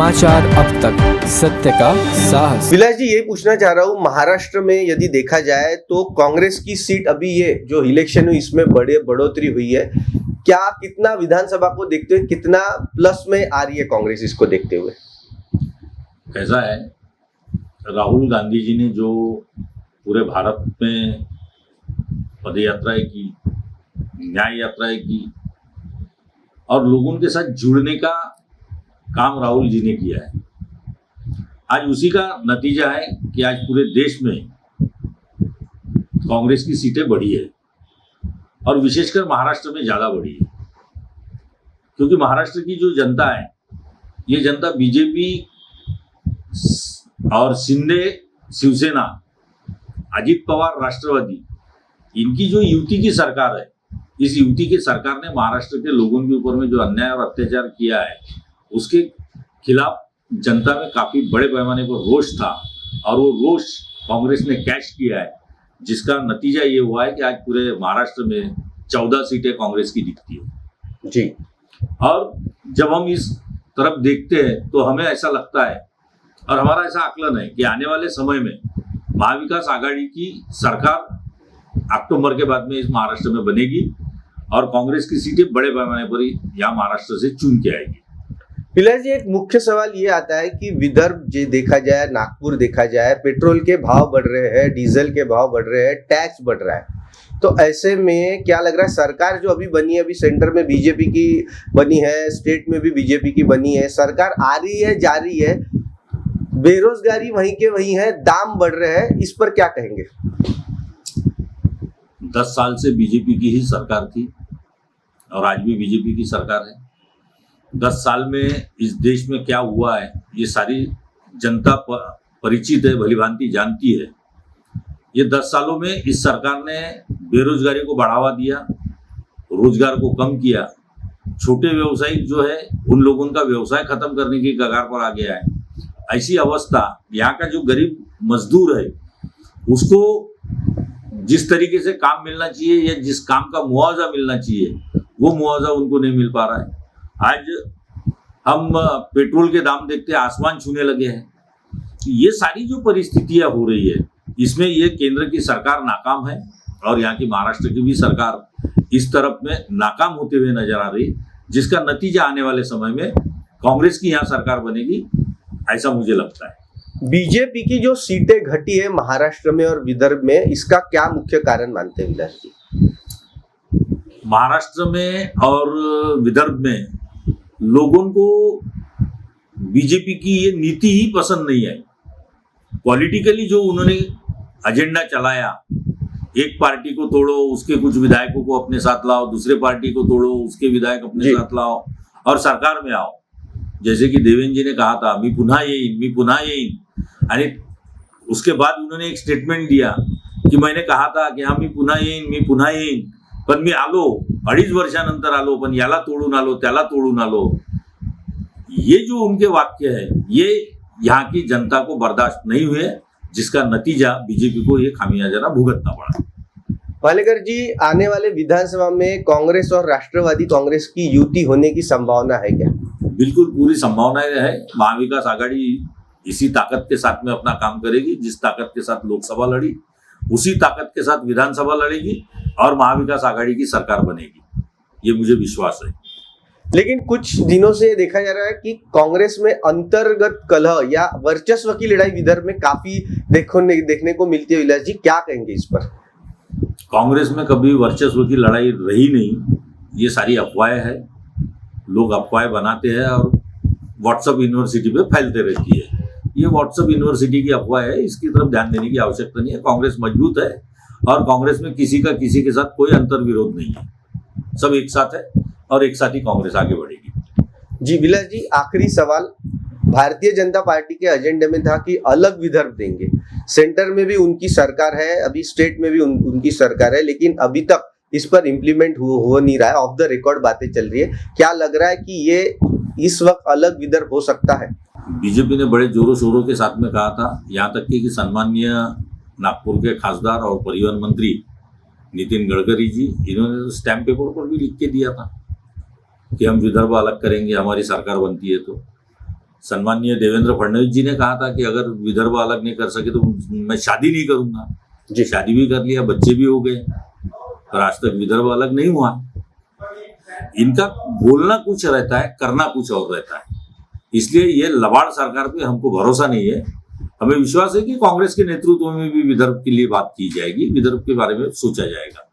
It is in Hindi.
समाचार अब तक, सत्य का साहस। विलास जी, यही पूछना चाह रहा हूँ, महाराष्ट्र में यदि देखा जाए तो कांग्रेस की सीट अभी ये जो इलेक्शन हुई इसमें बढ़ोतरी हुई है, क्या कितना विधानसभा को देखते हुए कितना प्लस में आ रही है कांग्रेस इसको देखते हुए? ऐसा है, राहुल गांधी जी ने जो पूरे भारत में पदयात्राएं की, न्याय यात्राएं की और लोगों के साथ जुड़ने का काम राहुल जी ने किया है। आज उसी का नतीजा है कि आज पूरे देश में कांग्रेस की सीटें बढ़ी है और विशेषकर महाराष्ट्र में ज़्यादा बढ़ी है, क्योंकि महाराष्ट्र की जो जनता है, ये जनता बीजेपी और शिंदे शिवसेना, अजित पवार राष्ट्रवादी, इनकी जो युति की सरकार है, इस युति की सरकार ने महाराष्ट्र के लोगों के ऊपर में जो अन्याय और अत्याचार किया है, उसके खिलाफ जनता में काफी बड़े पैमाने पर रोष था और वो रोष कांग्रेस ने कैच किया है, जिसका नतीजा ये हुआ है कि आज पूरे महाराष्ट्र में 14 सीटें कांग्रेस की दिखती है जी। और जब हम इस तरफ देखते हैं तो हमें ऐसा लगता है और हमारा ऐसा आकलन है कि आने वाले समय में महाविकास आघाड़ी की सरकार अक्टूबर के बाद में इस महाराष्ट्र में बनेगी और कांग्रेस की सीटें बड़े पैमाने पर यहाँ महाराष्ट्र से चुन के आएगी। विलास जी, एक मुख्य सवाल ये आता है कि विदर्भ जो देखा जाए, नागपुर देखा जाए, पेट्रोल के भाव बढ़ रहे हैं, डीजल के भाव बढ़ रहे हैं, टैक्स बढ़ रहा है, तो ऐसे में क्या लग रहा है सरकार जो अभी बनी है, अभी सेंटर में बीजेपी की बनी है, स्टेट में भी बीजेपी की बनी है, सरकार आ रही है जा रही है, बेरोजगारी वहीं के वहीं है, दाम बढ़ रहे हैं, इस पर क्या कहेंगे? 10 साल से बीजेपी की ही सरकार थी और आज भी बीजेपी की सरकार है। 10 साल में इस देश में क्या हुआ है ये सारी जनता परिचित है, भलीभांति जानती है। ये 10 सालों में इस सरकार ने बेरोजगारी को बढ़ावा दिया, रोजगार को कम किया, छोटे व्यवसायिक जो है उन लोगों का व्यवसाय खत्म करने की कगार पर आ गया है। ऐसी अवस्था, यहाँ का जो गरीब मजदूर है उसको जिस तरीके से काम मिलना चाहिए या जिस काम का मुआवजा मिलना चाहिए वो मुआवजा उनको नहीं मिल पा रहा है। आज हम पेट्रोल के दाम देखते आसमान छूने लगे हैं। ये सारी जो परिस्थितियां हो रही है, इसमें ये केंद्र की सरकार नाकाम है और यहाँ की महाराष्ट्र की भी सरकार इस तरफ में नाकाम होते हुए नजर आ रही, जिसका नतीजा आने वाले समय में कांग्रेस की यहाँ सरकार बनेगी, ऐसा मुझे लगता है। बीजेपी की जो सीटें घटी है महाराष्ट्र में और विदर्भ में, इसका क्या मुख्य कारण मानते हैं विलास जी? महाराष्ट्र में और विदर्भ में लोगों को बीजेपी की ये नीति ही पसंद नहीं है। पॉलिटिकली जो उन्होंने एजेंडा चलाया, एक पार्टी को तोड़ो, उसके कुछ विधायकों को अपने साथ लाओ, दूसरे पार्टी को तोड़ो, उसके विधायक अपने साथ लाओ और सरकार में आओ। जैसे कि देवेंद्र जी ने कहा था, मी पुन्हा येईन, आणि उसके बाद उन्होंने एक स्टेटमेंट दिया कि मैंने कहा था की मी पुन्हा येईन, पण मी आलो, 2.5 वर्षानंतर आलो, पण याला तोडून आलो, त्याला तोडून आलो। ये जो उनके वाक्य है, ये यहाँ की जनता को बर्दाश्त नहीं हुए, जिसका नतीजा बीजेपी को ये खामियाजा भुगतना पड़ा। वालेकर जी, आने वाले विधानसभा में कांग्रेस और राष्ट्रवादी कांग्रेस की युति होने की संभावना है क्या? बिल्कुल पूरी संभावना है। महाविकास आघाड़ी इसी ताकत के साथ में अपना काम करेगी, जिस ताकत के साथ लोकसभा लड़ी उसी ताकत के साथ विधानसभा लड़ेगी और महाविकास आघाड़ी की सरकार बनेगी, ये मुझे विश्वास है। लेकिन कुछ दिनों से देखा जा रहा है कि कांग्रेस में अंतर्गत कलह या वर्चस्व की लड़ाई विदर्भ में काफी देखने को मिलती है। विलास जी, क्या कहेंगे इस पर? कांग्रेस में कभी वर्चस्व की लड़ाई रही नहीं, ये सारी अफवाहें है। लोग अफवाहें बनाते हैं और व्हाट्सएप यूनिवर्सिटी पे फैलते रहती है। ये व्हाट्सएप यूनिवर्सिटी की अफवाह है, इसकी तरफ ध्यान देने की आवश्यकता नहीं है। कांग्रेस मजबूत है और कांग्रेस में किसी का किसी के साथ कोई अंतर विरोध नहीं है, सब एक साथ है और एक साथ ही कांग्रेस आगे बढ़ेगी। जी विलास जी, आखिरी सवाल, भारतीय जनता पार्टी के एजेंडे में था कि अलग विदर्भ देंगे, सेंटर में भी उनकी सरकार है, अभी स्टेट में भी उनकी सरकार है, लेकिन अभी तक इस पर इम्प्लीमेंट हो नहीं रहा है, ऑफ द रिकॉर्ड बातें चल रही है। क्या लग रहा है कि ये इस वक्त अलग विदर्भ हो सकता है? बीजेपी ने बड़े जोरों शोरों के साथ में कहा था, यहाँ तक कि सम्माननीय नागपुर के खासदार और परिवहन मंत्री नितिन गडकरी जी, इन्होंने स्टैम्प पेपर पर भी लिख के दिया था कि हम विदर्भ अलग करेंगे, हमारी सरकार बनती है तो। सम्माननीय देवेंद्र फडणवीस जी ने कहा था कि अगर विदर्भ अलग नहीं कर सके तो मैं शादी नहीं करूंगा। जी। शादी भी कर लिया, बच्चे भी हो गए, पर आज तक विदर्भ अलग नहीं हुआ। इनका बोलना कुछ रहता है, करना कुछ और रहता है। इसलिए ये लबाड़ सरकार पे हमको भरोसा नहीं है। हमें विश्वास है कि कांग्रेस के नेतृत्व में भी विदर्भ के लिए बात की जाएगी, विदर्भ के बारे में सोचा जाएगा।